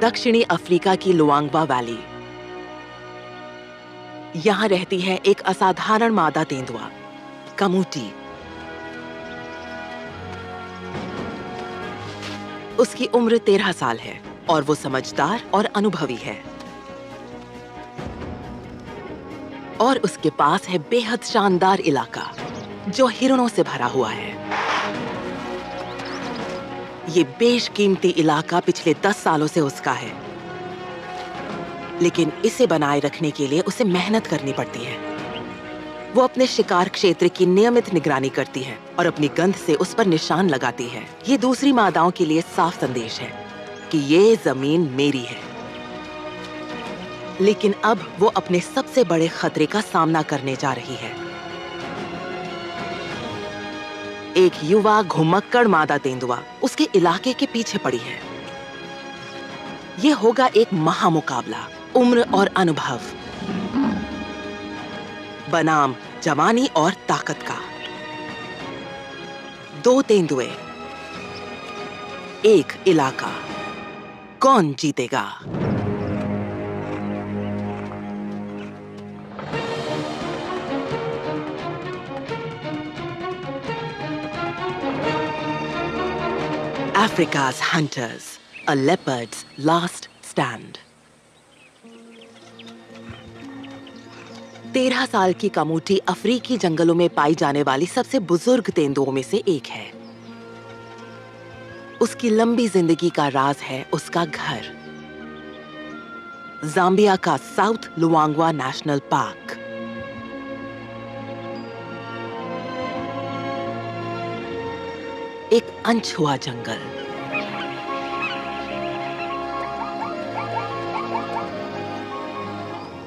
दक्षिणी अफ्रीका की लुआंगवा वैली। यहाँ रहती है एक असाधारण मादा तेंदुआ, कमूटी। उसकी उम्र 13 साल है और वो समझदार और अनुभवी है। और उसके पास है बेहद शानदार इलाका जो हिरणों से भरा हुआ है। ये बेशकीमती इलाका पिछले 10 सालों से उसका है, लेकिन इसे बनाए रखने के लिए उसे मेहनत करनी पड़ती है। वो अपने शिकार क्षेत्र की नियमित निगरानी करती है और अपनी गंध से उस पर निशान लगाती है। ये दूसरी मादाओं के लिए साफ संदेश है कि ये जमीन मेरी है। लेकिन अब वो अपने सबसे बड़े खतरे का सामना करने जा रही है। एक युवा घुमक्कड़ मादा तेंदुआ उसके इलाके के पीछे पड़ी है। ये होगा एक महामुकाबला उम्र और अनुभव, बनाम जवानी और ताकत का। 2 तेंदुए, एक इलाका, कौन जीतेगा? Africa's hunters, a leopard's last stand. 13 साल की कमूटी अफ्रीकी जंगलों में पाई जाने वाली सबसे बुजुर्ग तेंदुओं में से एक है। उसकी लंबी जिंदगी का राज है उसका घर, जाम्बिया का साउथ लुआंगवा नेशनल पार्क। एक अनछुआ जंगल।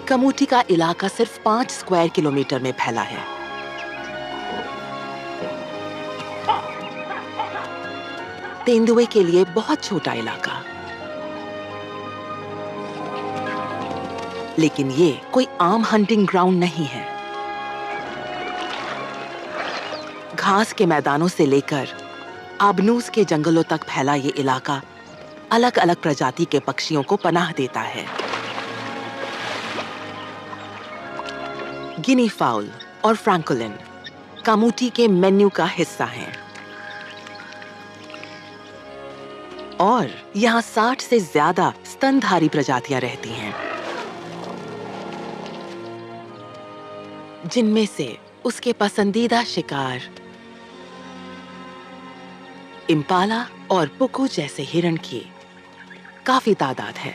कमूटी का इलाका सिर्फ 5 स्क्वायर किलोमीटर में फैला है। तेंदुए के लिए बहुत छोटा इलाका, लेकिन ये कोई आम हंटिंग ग्राउंड नहीं है। घास के मैदानों से लेकर आबनूस के जंगलों तक फैला ये इलाका अलग-अलग प्रजाति के पक्षियों को पनाह देता है। गिनी फाउल और फ्रैंकोलिन कमूटी के मेन्यू का हिस्सा हैं। और यहाँ 60 से ज्यादा स्तनधारी प्रजातियां रहती हैं, जिनमें से उसके पसंदीदा शिकार इम्पाला और पुकू जैसे हिरण की काफी तादाद है।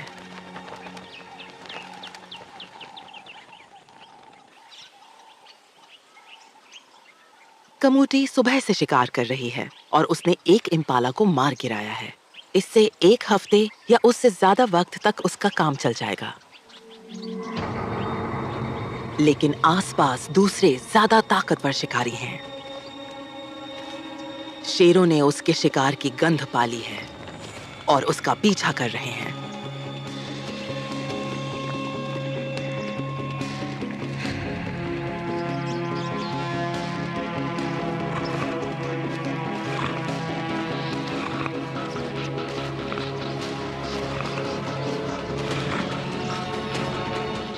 कमूटी सुबह से शिकार कर रही है और उसने एक इम्पाला को मार गिराया है। इससे 1 हफ्ते या उससे ज्यादा वक्त तक उसका काम चल जाएगा। लेकिन आसपास दूसरे ज्यादा ताकतवर शिकारी हैं। शेरों ने उसके शिकार की गंध पाली है और उसका पीछा कर रहे हैं।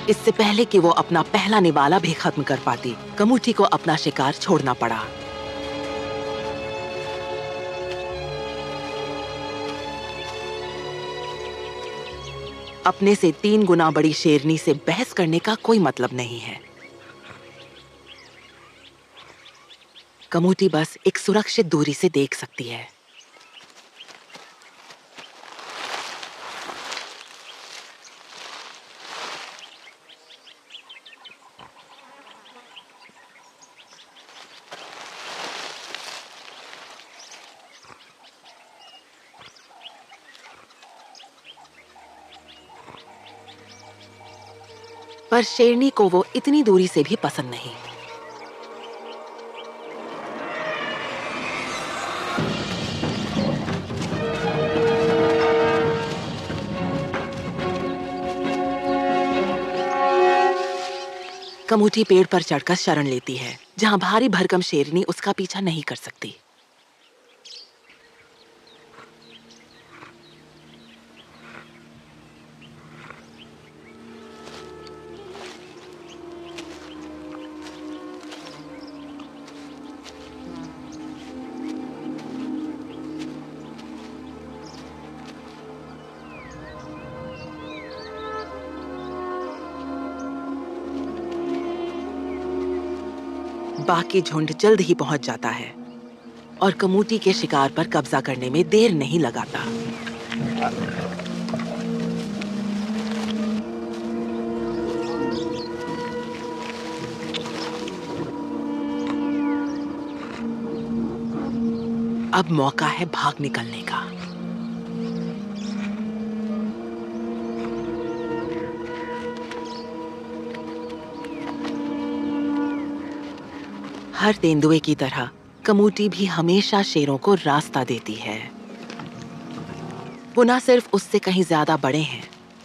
इससे पहले कि वो अपना पहला निवाला भी खत्म कर पाती, कमूटी को अपना शिकार छोड़ना पड़ा। अपने से 3 गुना बड़ी शेरनी से बहस करने का कोई मतलब नहीं है। कमूटी बस एक सुरक्षित दूरी से देख सकती है। पर शेरनी को वो इतनी दूरी से भी पसंद नहीं। कमूटी पेड़ पर चढ़कर शरण लेती है, जहां भारी भरकम शेरनी उसका पीछा नहीं कर सकती। बाकी झुंड जल्द ही पहुंच जाता है और कमूटी के शिकार पर कब्जा करने में देर नहीं लगाता। अब मौका है भाग निकलने का। हर तेंदुए की तरह कमूटी भी हमेशा शेरों को रास्ता देती है। वो न सिर्फ उससे कहीं ज्यादा बड़े हैं,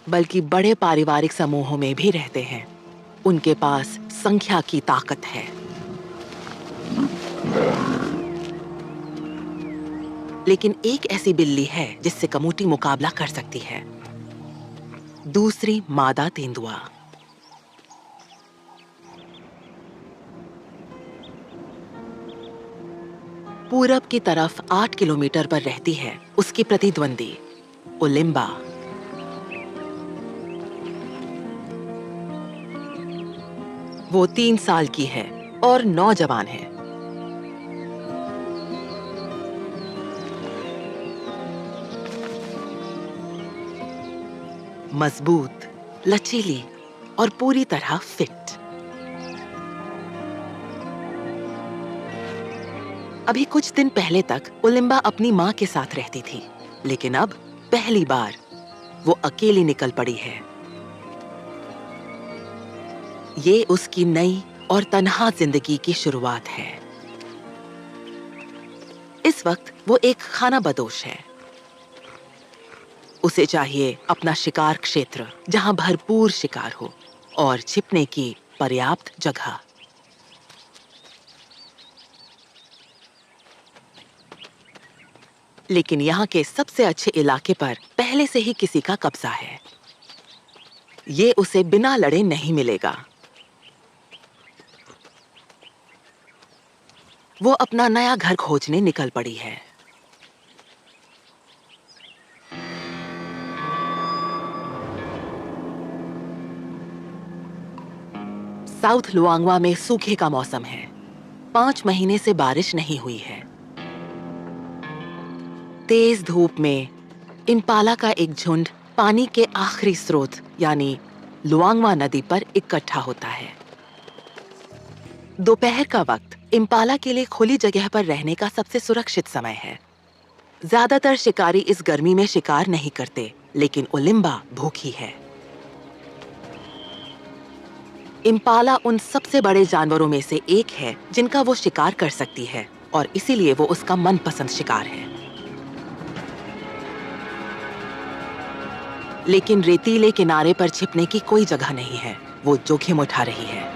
बल्कि बड़े पारिवारिक समूहों में भी रहते हैं। उनके पास संख्या की ताकत है। लेकिन एक ऐसी बिल्ली है जिससे कमूटी मुकाबला कर सकती है। दूसरी मादा तेंदुआ। पूरब की तरफ 8 किलोमीटर पर रहती है उसकी प्रतिद्वंदी ओलिम्बा। वो 3 साल की है और नौजवान है। मजबूत, लचीली और पूरी तरह फिट। अभी कुछ दिन पहले तक ओलिम्बा अपनी माँ के साथ रहती थी, लेकिन अब पहली बार वो अकेली निकल पड़ी है। ये उसकी नई और तन्हा जिंदगी की शुरुआत है। इस वक्त वो एक खानाबदोश है। उसे चाहिए अपना शिकार क्षेत्र जहां भरपूर शिकार हो और छिपने की पर्याप्त जगह। लेकिन यहाँ के सबसे अच्छे इलाके पर पहले से ही किसी का कब्जा है। ये उसे बिना लड़े नहीं मिलेगा। वो अपना नया घर खोजने निकल पड़ी है। साउथ लुआंगवा में सूखे का मौसम है। 5 महीने से बारिश नहीं हुई है। तेज धूप में इम्पाला का एक झुंड पानी के आखिरी स्रोत यानी लुआंगवा नदी पर इकट्ठा होता है। दोपहर का वक्त इम्पाला के लिए खुली जगह पर रहने का सबसे सुरक्षित समय है। ज्यादातर शिकारी इस गर्मी में शिकार नहीं करते, लेकिन ओलिम्बा भूखी है। इम्पाला उन सबसे बड़े जानवरों में से एक है जिनका वो शिकार कर सकती है और इसीलिए वो उसका मनपसंद शिकार है। लेकिन रेतीले किनारे पर छिपने की कोई जगह नहीं है। वो जोखिम उठा रही है।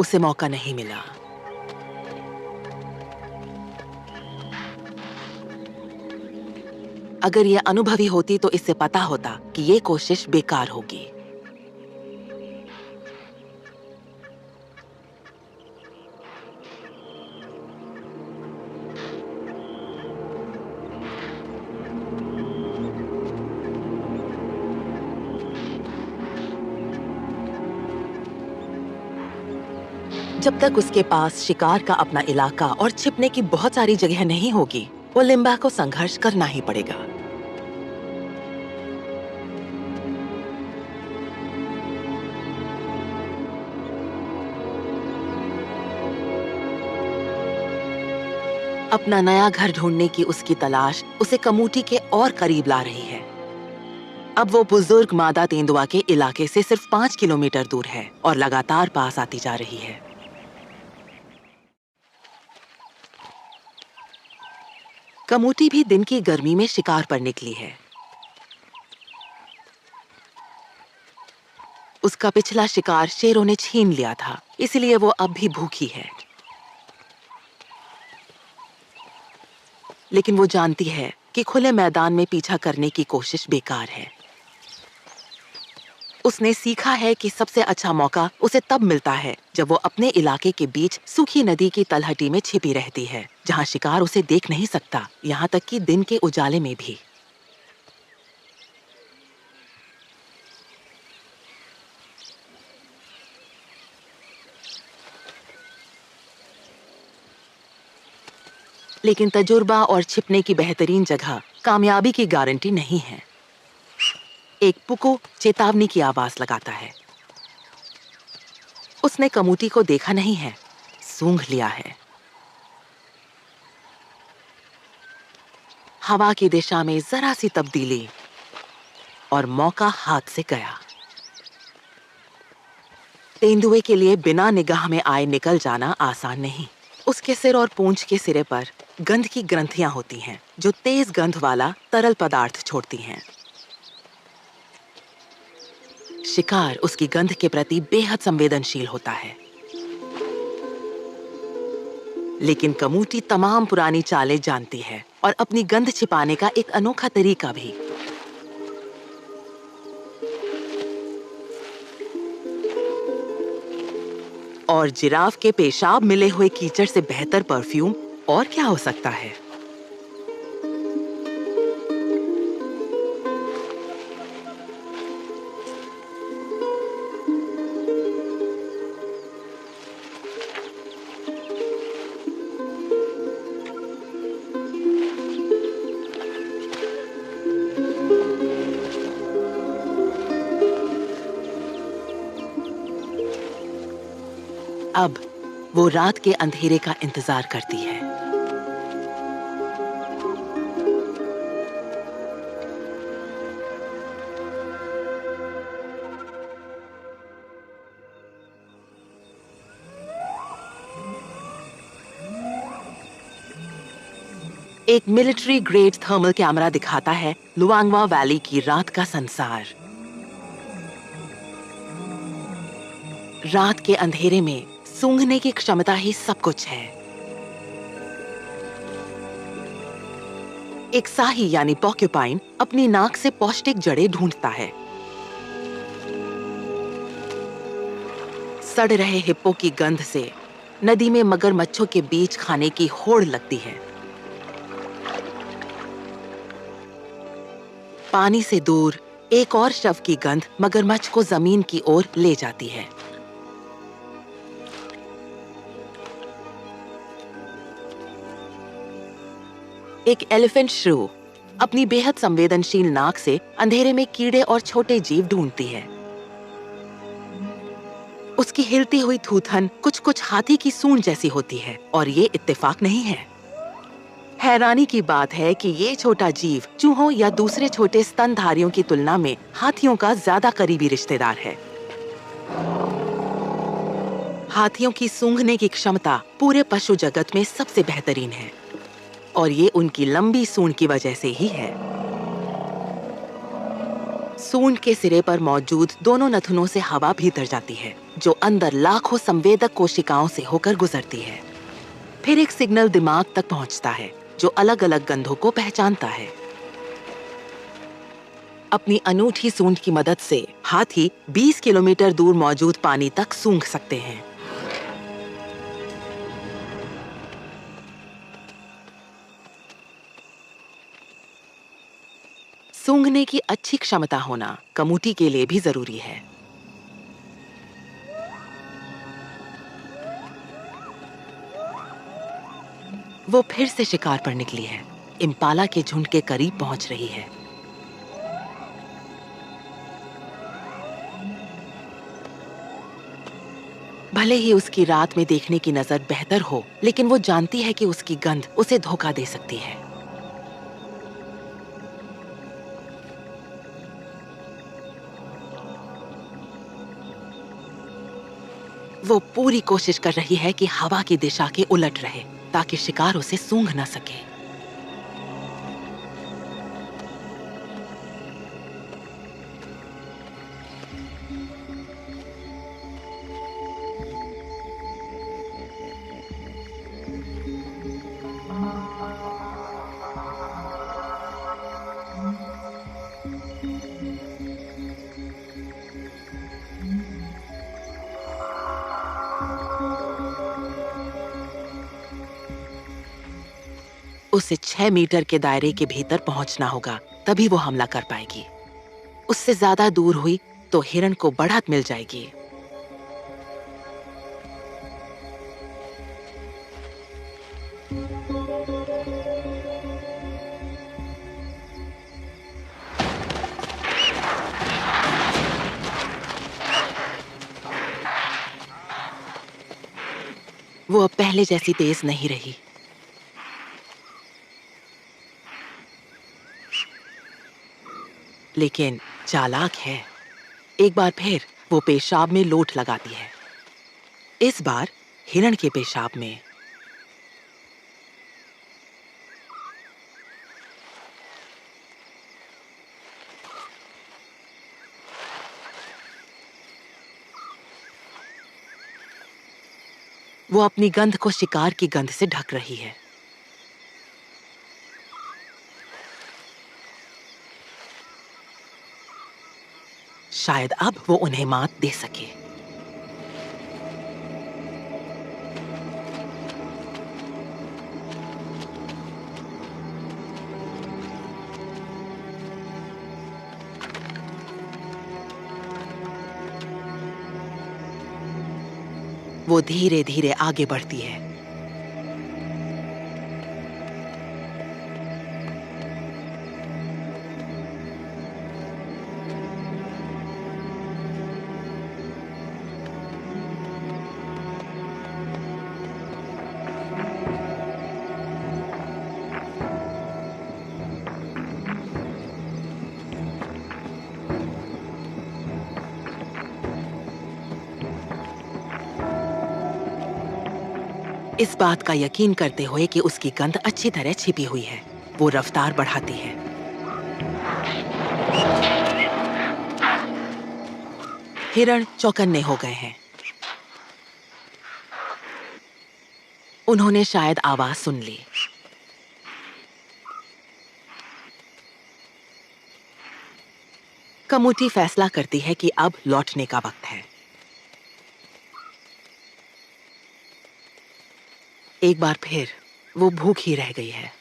उसे मौका नहीं मिला। अगर ये अनुभवी होती तो इसे पता होता कि ये कोशिश बेकार होगी। जब तक उसके पास शिकार का अपना इलाका और छिपने की बहुत सारी जगह नहीं होगी, ओलिम्बा को संघर्ष करना ही पड़ेगा। अपना नया घर ढूंढने की उसकी तलाश उसे कमूटी के और करीब ला रही है। अब वो बुजुर्ग मादा तेंदुआ के इलाके से सिर्फ 5 किलोमीटर दूर है और लगातार पास आती जा रही है। कमूटी भी दिन की गर्मी में शिकार पर निकली है। उसका पिछला शिकार शेरों ने छीन लिया था, इसलिए वो अब भी भूखी है। लेकिन वो जानती है कि खुले मैदान में पीछा करने की कोशिश बेकार है। उसने सीखा है कि सबसे अच्छा मौका उसे तब मिलता है जब वो अपने इलाके के बीच सूखी नदी की तलहटी में छिपी रहती है, जहाँ शिकार उसे देख नहीं सकता, यहाँ तक कि दिन के उजाले में भी। लेकिन तजुर्बा और छिपने की बेहतरीन जगह कामयाबी की गारंटी नहीं है। एक पुको चेतावनी की आवाज लगाता है। उसने कमूटी को देखा नहीं है, सूंघ लिया है। हवा की दिशा में जरा सी तब्दीली और मौका हाथ से गया। तेंदुए के लिए बिना निगाह में आए निकल जाना आसान नहीं। उसके सिर और पूंछ के सिरे पर गंध की ग्रंथियां होती हैं, जो तेज गंध वाला तरल पदार्थ छोड़ती हैं। शिकार उसकी गंध के प्रति बेहद संवेदनशील होता है। लेकिन कमूटी तमाम पुरानी चालें जानती है और अपनी गंध छिपाने का एक अनोखा तरीका भी। और जिराफ के पेशाब मिले हुए कीचड़ से बेहतर परफ्यूम और क्या हो सकता है। अब वो रात के अंधेरे का इंतजार करती है। एक मिलिट्री ग्रेड थर्मल कैमरा दिखाता है लुआंगवा वैली की रात का संसार। रात के अंधेरे में सूंघने की क्षमता ही सब कुछ है। एक साही यानी पॉक्यूपाइन अपनी नाक से पौष्टिक जड़ें ढूंढता है। सड़ रहे हिप्पो की गंध से नदी में मगरमच्छों के बीच खाने की होड़ लगती है। पानी से दूर एक और शव की गंध मगरमच्छ को जमीन की ओर ले जाती है। एक एलिफेंट श्रू अपनी बेहद संवेदनशील नाक से अंधेरे में कीड़े और छोटे जीव ढूंढती है। उसकी हिलती हुई थूथन कुछ हाथी की सूंड जैसी होती है और ये इत्तेफाक नहीं है। हैरानी की बात है कि ये छोटा जीव चूहों या दूसरे छोटे स्तनधारियों की तुलना में हाथियों का ज्यादा करीबी रिश्तेदार है। हाथियों की सूंघने की क्षमता पूरे पशु जगत में सबसे बेहतरीन है और ये उनकी लंबी सूंड की वजह से ही है। सूंड के सिरे पर मौजूद दोनों नथुनों से हवा भीतर जाती है, जो अंदर लाखों संवेदक कोशिकाओं से होकर गुजरती है। फिर एक सिग्नल दिमाग तक पहुंचता है, जो अलग-अलग गंधों को पहचानता है। अपनी अनूठी सूंड की मदद से हाथी 20 किलोमीटर दूर मौजूद पानी तक सूंघ सकते हैं। सूंघने की अच्छी क्षमता होना कमूटी के लिए भी जरूरी है। वो फिर से शिकार पर निकली है। इम्पाला के झुंड के करीब पहुंच रही है। भले ही उसकी रात में देखने की नजर बेहतर हो, लेकिन वो जानती है कि उसकी गंध उसे धोखा दे सकती है। वो पूरी कोशिश कर रही है कि हवा की दिशा के उलट रहे, ताकि शिकार उसे सूंघ न सके। उसे 6 मीटर के दायरे के भीतर पहुंचना होगा, तभी वो हमला कर पाएगी। उससे ज्यादा दूर हुई तो हिरण को बढ़त मिल जाएगी। वो अब पहले जैसी तेज नहीं रही। लेकिन चालाक है। एक बार फिर वो पेशाब में लोट लगाती है। इस बार हिरण के पेशाब में। वो अपनी गंध को शिकार की गंध से ढक रही है। शायद अब वो उन्हें मात दे सके। वो धीरे धीरे आगे बढ़ती है। इस बात का यकीन करते हुए कि उसकी गंध अच्छी तरह छिपी हुई है, वो रफ्तार बढ़ाती है। हिरण चौकन्ने हो गए हैं। उन्होंने शायद आवाज सुन ली। कमूटी फैसला करती है कि अब लौटने का वक्त है। एक बार फिर वो भूखी रह गई है।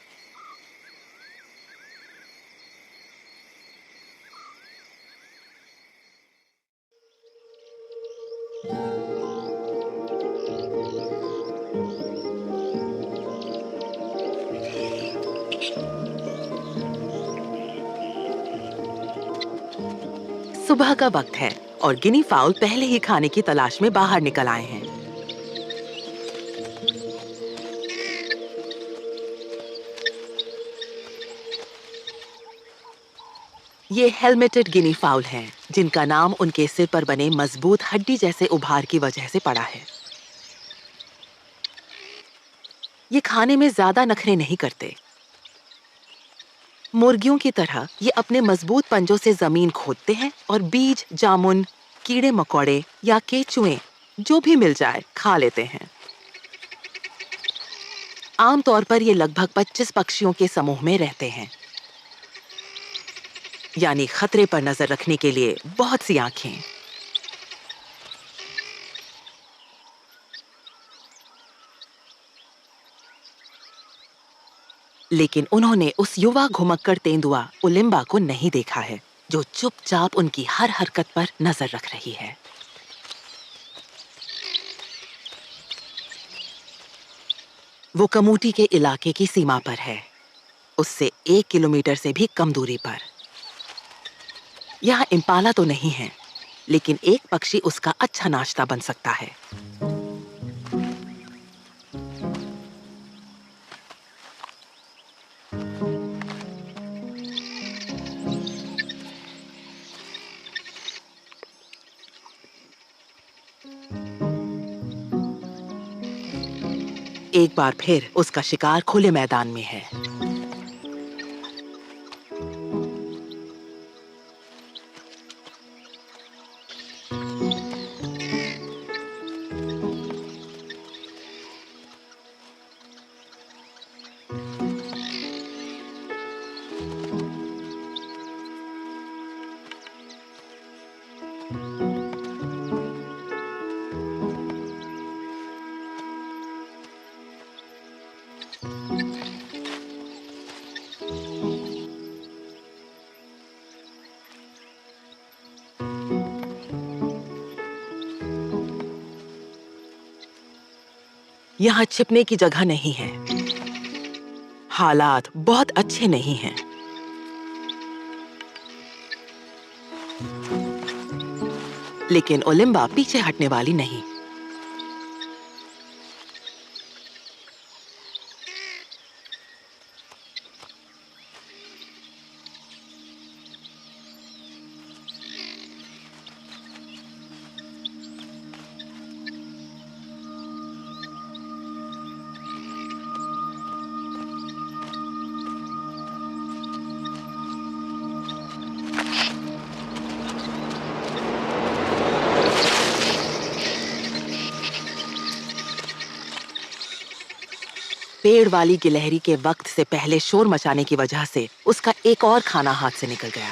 सुबह का वक्त है और गिनी फाउल पहले ही खाने की तलाश में बाहर निकल आए हैं। ये हेलमेटेड गिनी फाउल हैं, जिनका नाम उनके सिर पर बने मजबूत हड्डी जैसे उभार की वजह से पड़ा है। ये खाने में ज्यादा नखरे नहीं करते। मुर्गियों की तरह ये अपने मजबूत पंजों से जमीन खोदते हैं और बीज, जामुन, कीड़े मकोड़े या केचुए जो भी मिल जाए खा लेते हैं। आमतौर पर ये लगभग 25 पक्षियों के समूह में रहते हैं, यानी खतरे पर नजर रखने के लिए बहुत सी आंखें। लेकिन उन्होंने उस युवा घुमक्कड़ तेंदुआ उलिम्बा को नहीं देखा है, जो चुपचाप उनकी हर हरकत पर नजर रख रही है। वो कमूटी के इलाके की सीमा पर है, उससे 1 किलोमीटर से भी कम दूरी पर। यहाँ इम्पाला तो नहीं है, लेकिन एक पक्षी उसका अच्छा नाश्ता बन सकता है। एक बार फिर उसका शिकार खुले मैदान में है। यहाँ छिपने की जगह नहीं है। हालात बहुत अच्छे नहीं हैं। लेकिन ओलिम्बा पीछे हटने वाली नहीं। पेड़ वाली गिलहरी के वक्त से पहले शोर मचाने की वजह से उसका एक और खाना हाथ से निकल गया।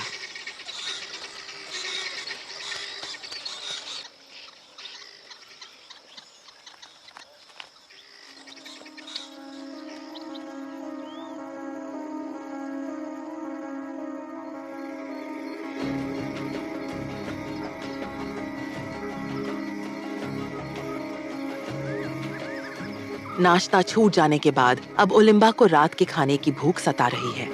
नाश्ता छूट जाने के बाद अब ओलिम्बा को रात के खाने की भूख सता रही है।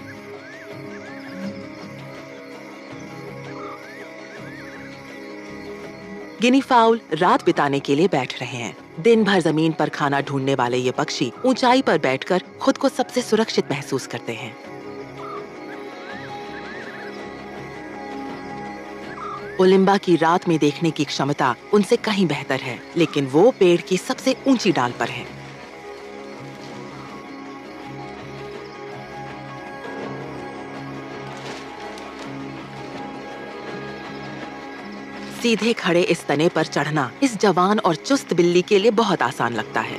गिनी फाउल रात बिताने के लिए बैठ रहे हैं। दिन भर जमीन पर खाना ढूंढने वाले ये पक्षी ऊंचाई पर बैठकर खुद को सबसे सुरक्षित महसूस करते हैं। ओलिम्बा की रात में देखने की क्षमता उनसे कहीं बेहतर है, लेकिन वो पेड़ की सबसे ऊंची डाल पर है। सीधे खड़े इस तने पर चढ़ना इस जवान और चुस्त बिल्ली के लिए बहुत आसान लगता है।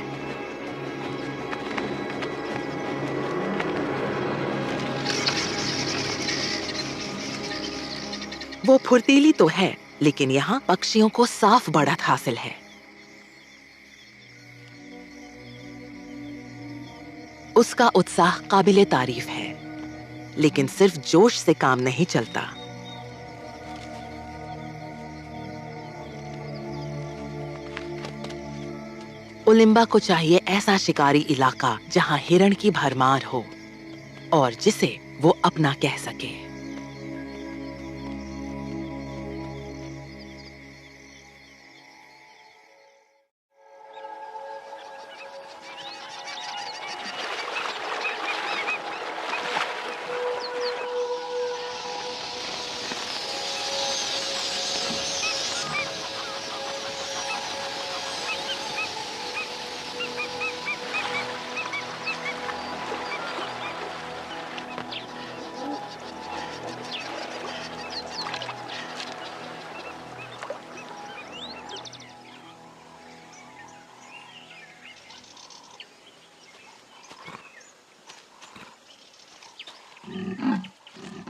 वो फुर्तीली तो है, लेकिन यहाँ पक्षियों को साफ बढ़त हासिल है। उसका उत्साह काबिले तारीफ है, लेकिन सिर्फ जोश से काम नहीं चलता। ओलिम्बा को चाहिए ऐसा शिकारी इलाका जहां हिरण की भरमार हो और जिसे वो अपना कह सके।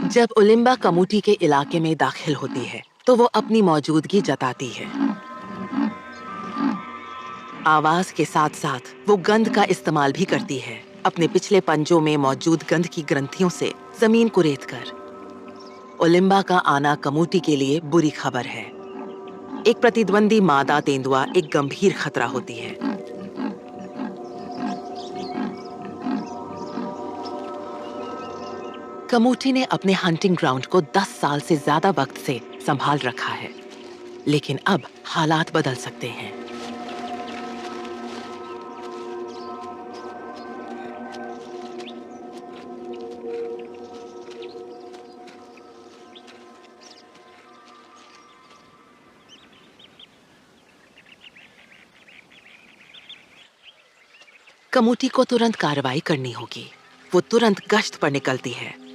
जब ओलिम्बा कमूटी के इलाके में दाखिल होती है, तो वो अपनी मौजूदगी जताती है। आवाज के साथ-साथ वो गंध का इस्तेमाल भी करती है, अपने पिछले पंजों में मौजूद गंध की ग्रंथियों से जमीन को रेतकर। ओलिम्बा का आना कमूटी के लिए बुरी खबर है। एक प्रतिद्वंदी मादा तेंदुआ एक गंभीर खतरा होती है। कमूटी ने अपने हंटिंग ग्राउंड को 10 साल से ज्यादा वक्त से संभाल रखा है, लेकिन अब हालात बदल सकते हैं। कमूटी को तुरंत कार्रवाई करनी होगी। वो तुरंत गश्त पर निकलती है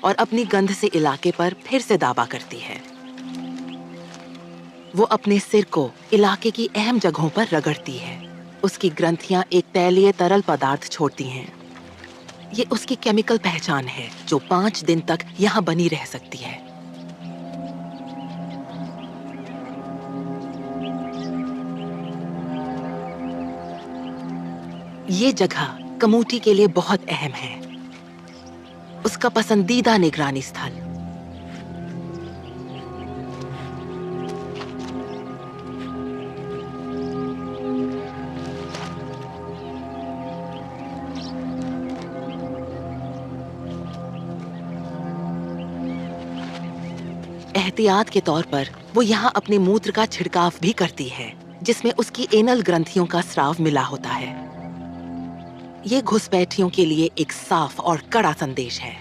और अपनी गंध से इलाके पर फिर से दावा करती है। वो अपने सिर को इलाके की अहम जगहों पर रगड़ती है। उसकी ग्रंथियां एक तैलीय तरल पदार्थ छोड़ती हैं। ये उसकी केमिकल पहचान है जो 5 दिन तक यहाँ बनी रह सकती है। ये जगह कमूटी के लिए बहुत अहम है, उसका पसंदीदा निगरानी स्थल। एहतियात के तौर पर वो यहाँ अपने मूत्र का छिड़काव भी करती है, जिसमें उसकी एनल ग्रंथियों का स्राव मिला होता है। ये घुसपैठियों के लिए एक साफ और कड़ा संदेश है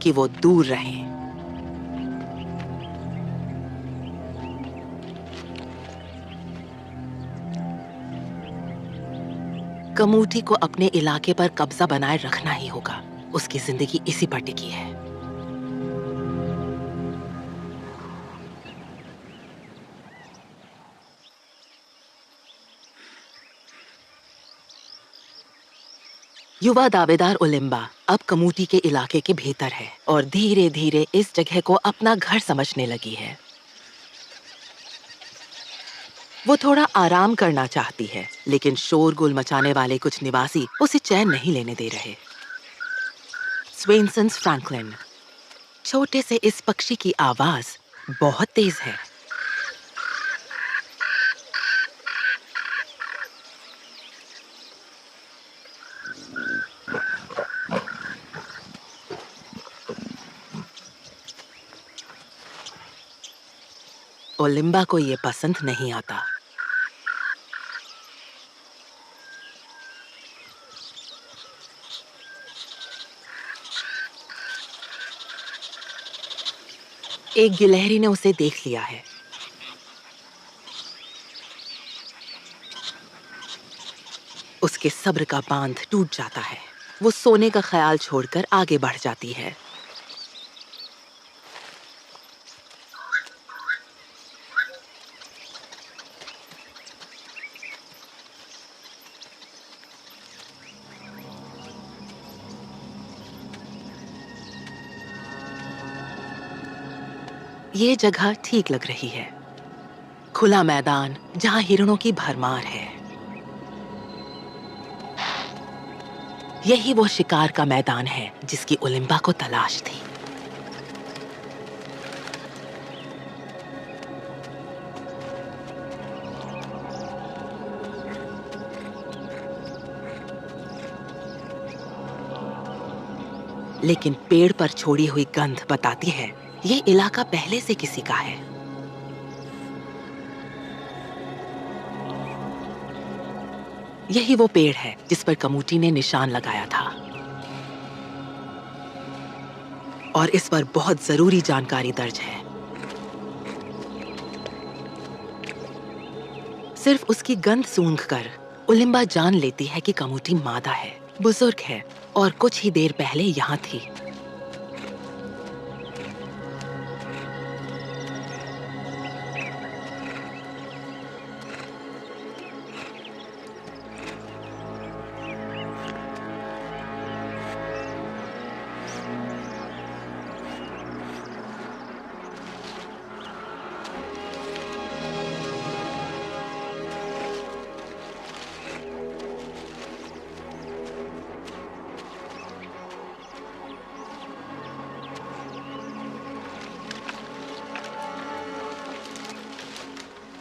कि वो दूर रहें। कमूठी को अपने इलाके पर कब्जा बनाए रखना ही होगा। उसकी जिंदगी इसी पर टिकी है। युवा दावेदार ओलिम्बा अब कमूटी के इलाके के भीतर है और धीरे धीरे इस जगह को अपना घर समझने लगी है। वो थोड़ा आराम करना चाहती है, लेकिन शोरगुल मचाने वाले कुछ निवासी उसे चैन नहीं लेने दे रहे। स्वेनसन्स फ्रैंकलिन। छोटे से इस पक्षी की आवाज बहुत तेज है। ओलिम्बा को ये पसंद नहीं आता। एक गिलहरी ने उसे देख लिया है। उसके सब्र का बांध टूट जाता है। वो सोने का ख्याल छोड़कर आगे बढ़ जाती है। ये जगह ठीक लग रही है। खुला मैदान जहां हिरणों की भरमार है। यही वो शिकार का मैदान है जिसकी ओलिम्बा को तलाश थी। लेकिन पेड़ पर छोड़ी हुई गंध बताती है ये इलाका पहले से किसी का है। यही वो पेड़ है जिस पर कमूटी ने निशान लगाया था और इस पर बहुत जरूरी जानकारी दर्ज है। सिर्फ उसकी गंध सूंघकर ओलिम्बा जान लेती है कि कमूटी मादा है, बुजुर्ग है और कुछ ही देर पहले यहाँ थी।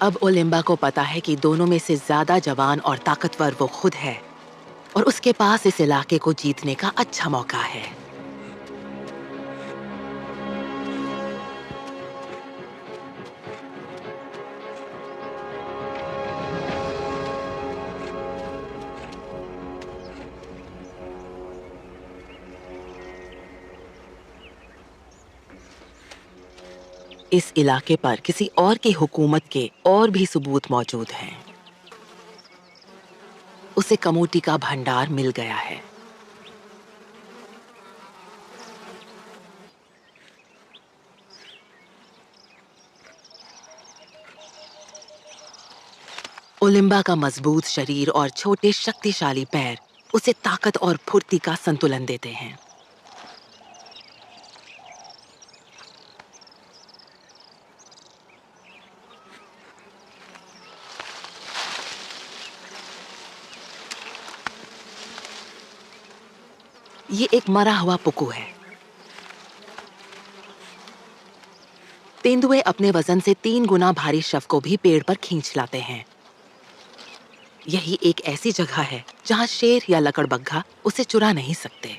अब ओलिम्बा को पता है कि दोनों में से ज्यादा जवान और ताकतवर वो खुद है और उसके पास इस इलाके को जीतने का अच्छा मौका है। इस इलाके पर किसी और की हुकूमत के और भी सबूत मौजूद हैं। उसे कमूटी का भंडार मिल गया है। ओलिम्बा का मजबूत शरीर और छोटे शक्तिशाली पैर उसे ताकत और फुर्ती का संतुलन देते हैं। ये एक मरा हुआ पुकू है। तेंदुए अपने वजन से 3 गुना भारी शव को भी पेड़ पर खींच लाते हैं। यही एक ऐसी जगह है जहां शेर या लकड़बग्घा उसे चुरा नहीं सकते।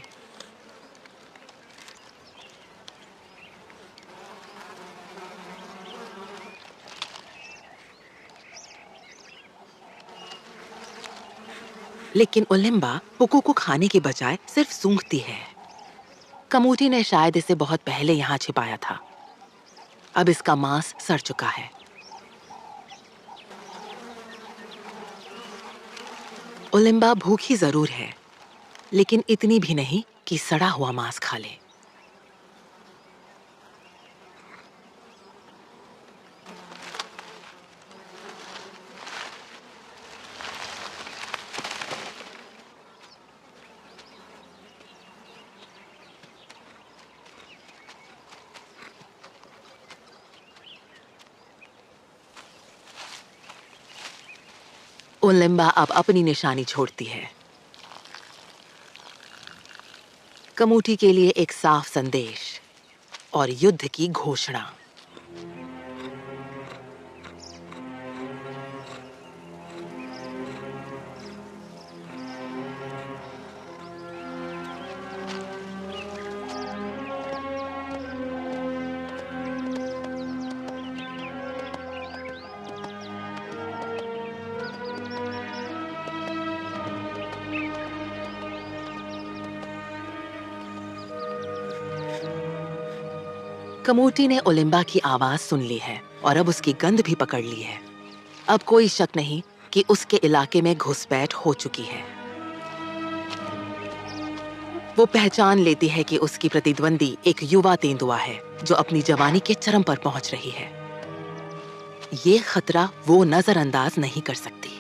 लेकिन ओलिम्बा पुकू को खाने के बजाय सिर्फ सूंघती है। कमूटी ने शायद इसे बहुत पहले यहाँ छिपाया था। अब इसका मांस सड़ चुका है। ओलिम्बा भूखी जरूर है, लेकिन इतनी भी नहीं कि सड़ा हुआ मांस खा ले। ओलिम्बा अब अपनी निशानी छोड़ती है। कमूटी के लिए एक साफ संदेश और युद्ध की घोषणा। कमूटी ने ओलिम्बा की आवाज सुन ली है और अब उसकी गंध भी पकड़ ली है। अब कोई शक नहीं कि उसके इलाके में घुसपैठ हो चुकी है। वो पहचान लेती है कि उसकी प्रतिद्वंदी एक युवा तेंदुआ है जो अपनी जवानी के चरम पर पहुंच रही है। ये खतरा वो नजरअंदाज नहीं कर सकती।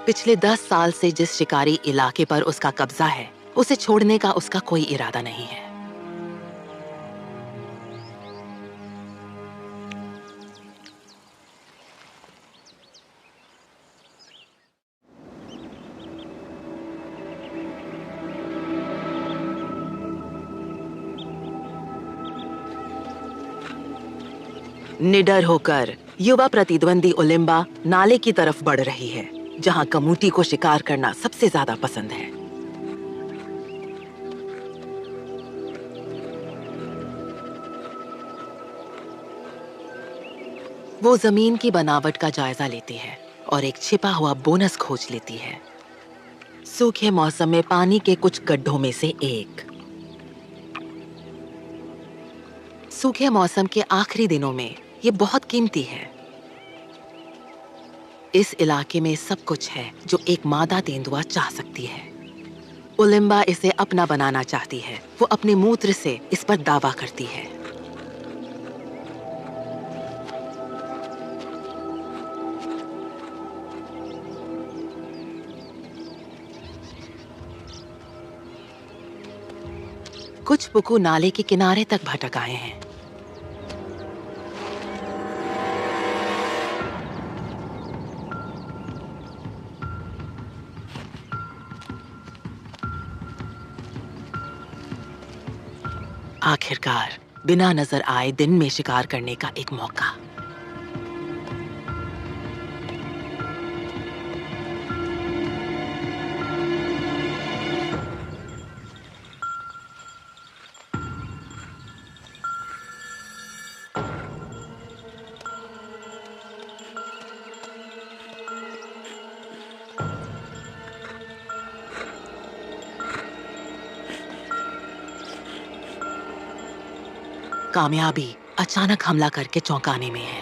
पिछले 10 साल से जिस शिकारी इलाके पर उसका कब्जा है, उसे छोड़ने का उसका कोई इरादा नहीं है। निडर होकर युवा प्रतिद्वंदी ओलिम्बा नाले की तरफ बढ़ रही है, जहां कमूटी को शिकार करना सबसे ज्यादा पसंद है। वो जमीन की बनावट का जायजा लेती है और एक छिपा हुआ बोनस खोज लेती है। सूखे मौसम में पानी के कुछ गड्ढों में से एक। सूखे मौसम के आखिरी दिनों में ये बहुत कीमती है। इस इलाके में सब कुछ है जो एक मादा तेंदुआ चाह सकती है। ओलिम्बा इसे अपना बनाना चाहती है। वो अपने मूत्र से इस पर दावा करती है। कुछ पुकू नाले के किनारे तक भटक आए हैं। आखिरकार बिना नजर आए दिन में शिकार करने का एक मौका। कामयाबी अचानक हमला करके चौंकाने में है,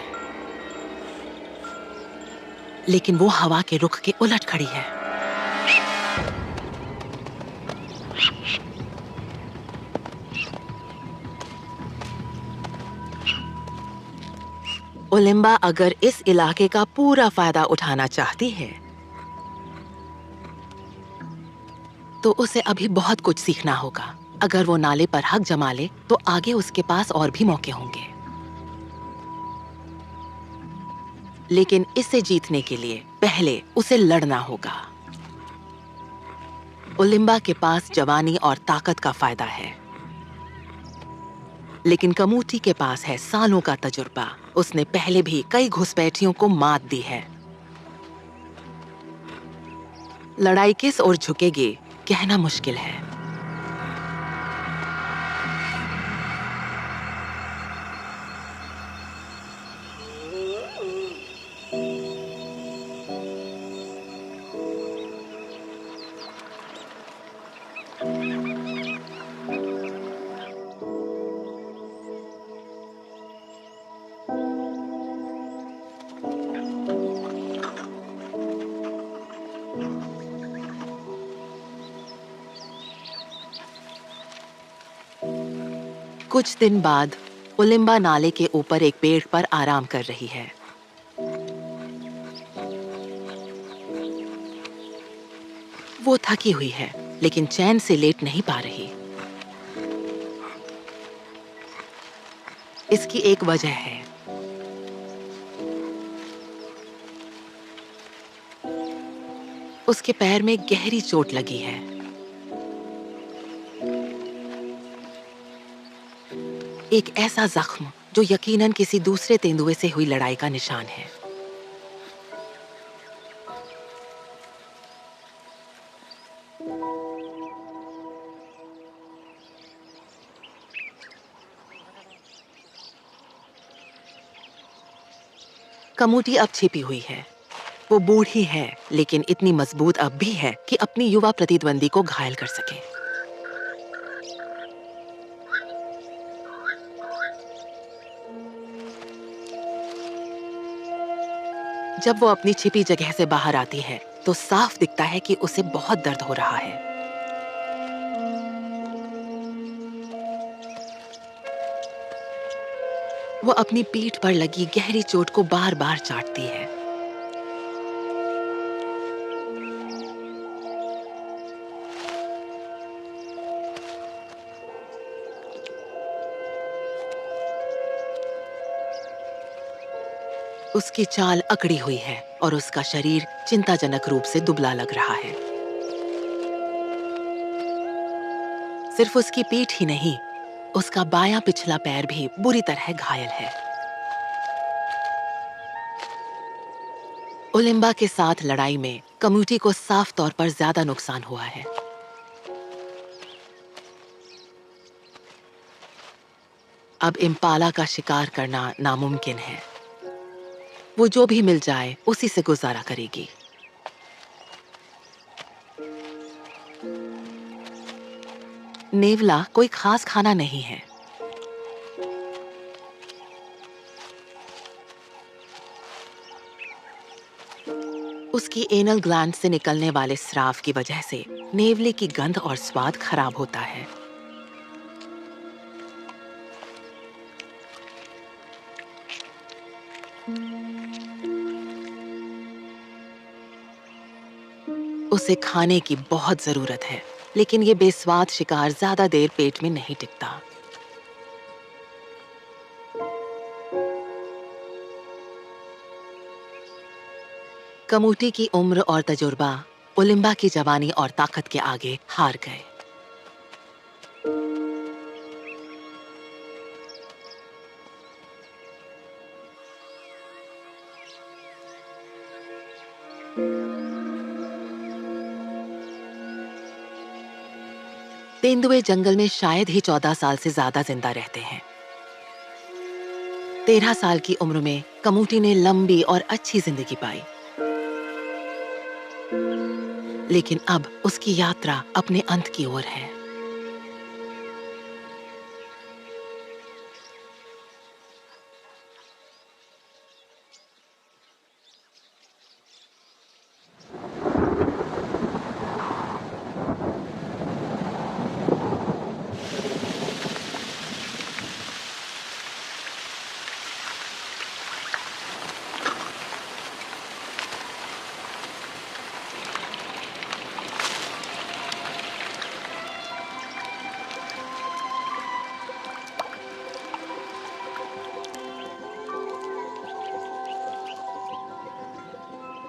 लेकिन वो हवा के रुख के उलट खड़ी है। ओलिम्बा अगर इस इलाके का पूरा फायदा उठाना चाहती है, तो उसे अभी बहुत कुछ सीखना होगा। अगर वो नाले पर हक जमा ले, तो आगे उसके पास और भी मौके होंगे। लेकिन इसे जीतने के लिए पहले उसे लड़ना होगा। ओलिम्बा के पास जवानी और ताकत का फायदा है, लेकिन कमूटी के पास है सालों का तजुर्बा। उसने पहले भी कई घुसपैठियों को मात दी है। लड़ाई किस ओर झुकेगी, कहना मुश्किल है। कुछ दिन बाद उलिम्बा नाले के ऊपर एक पेड़ पर आराम कर रही है। वो थकी हुई है, लेकिन चैन से लेट नहीं पा रही। इसकी एक वजह है। उसके पैर में गहरी चोट लगी है। एक ऐसा जख्म जो यकीनन किसी दूसरे तेंदुए से हुई लड़ाई का निशान है। कमूटी अब छिपी हुई है। वो बूढ़ी है, लेकिन इतनी मजबूत अब भी है कि अपनी युवा प्रतिद्वंदी को घायल कर सके। जब वो अपनी छिपी जगह से बाहर आती है, तो साफ दिखता है कि उसे बहुत दर्द हो रहा है। वो अपनी पीठ पर लगी गहरी चोट को बार-बार चाटती है। उसकी चाल अकड़ी हुई है और उसका शरीर चिंताजनक रूप से दुबला लग रहा है। सिर्फ उसकी पीठ ही नहीं, उसका बायां पिछला पैर भी बुरी तरह घायल है। उलिम्बा के साथ लड़ाई में कम्यूटी को साफ तौर पर ज्यादा नुकसान हुआ है। अब इम्पाला का शिकार करना नामुमकिन है। वो जो भी मिल जाए उसी से गुजारा करेगी। नेवला कोई खास खाना नहीं है। उसकी एनल ग्लैंड से निकलने वाले स्राव की वजह से नेवले की गंध और स्वाद खराब होता है। उसे खाने की बहुत जरूरत है, लेकिन ये बेस्वाद शिकार ज्यादा देर पेट में नहीं टिकता। कमूटी की उम्र और तजुर्बा उलिम्बा की जवानी और ताकत के आगे हार गए। तेंदुए जंगल में शायद ही 14 साल से ज्यादा जिंदा रहते हैं। 13 साल की उम्र में कमूटी ने लंबी और अच्छी जिंदगी पाई, लेकिन अब उसकी यात्रा अपने अंत की ओर है।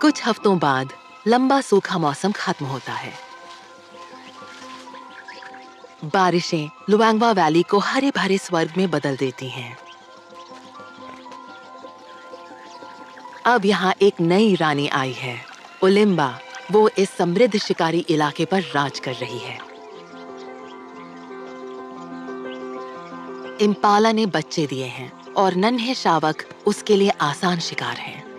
कुछ हफ्तों बाद लंबा सूखा मौसम खत्म होता है। बारिशें लुआंगवा वैली को हरे भरे स्वर्ग में बदल देती हैं। अब यहाँ एक नई रानी आई है, उलिम्बा। वो इस समृद्ध शिकारी इलाके पर राज कर रही है। इम्पाला ने बच्चे दिए हैं और नन्हे शावक उसके लिए आसान शिकार हैं।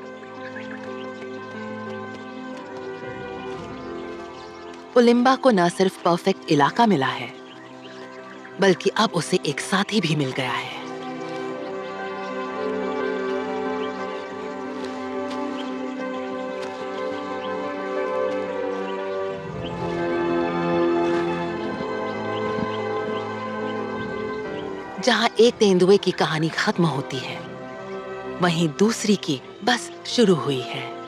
उलिम्बा को न सिर्फ परफेक्ट इलाका मिला है, बल्कि अब उसे एक साथी भी मिल गया है। जहाँ एक तेंदुए की कहानी खत्म होती है, वहीं दूसरी की बस शुरू हुई है।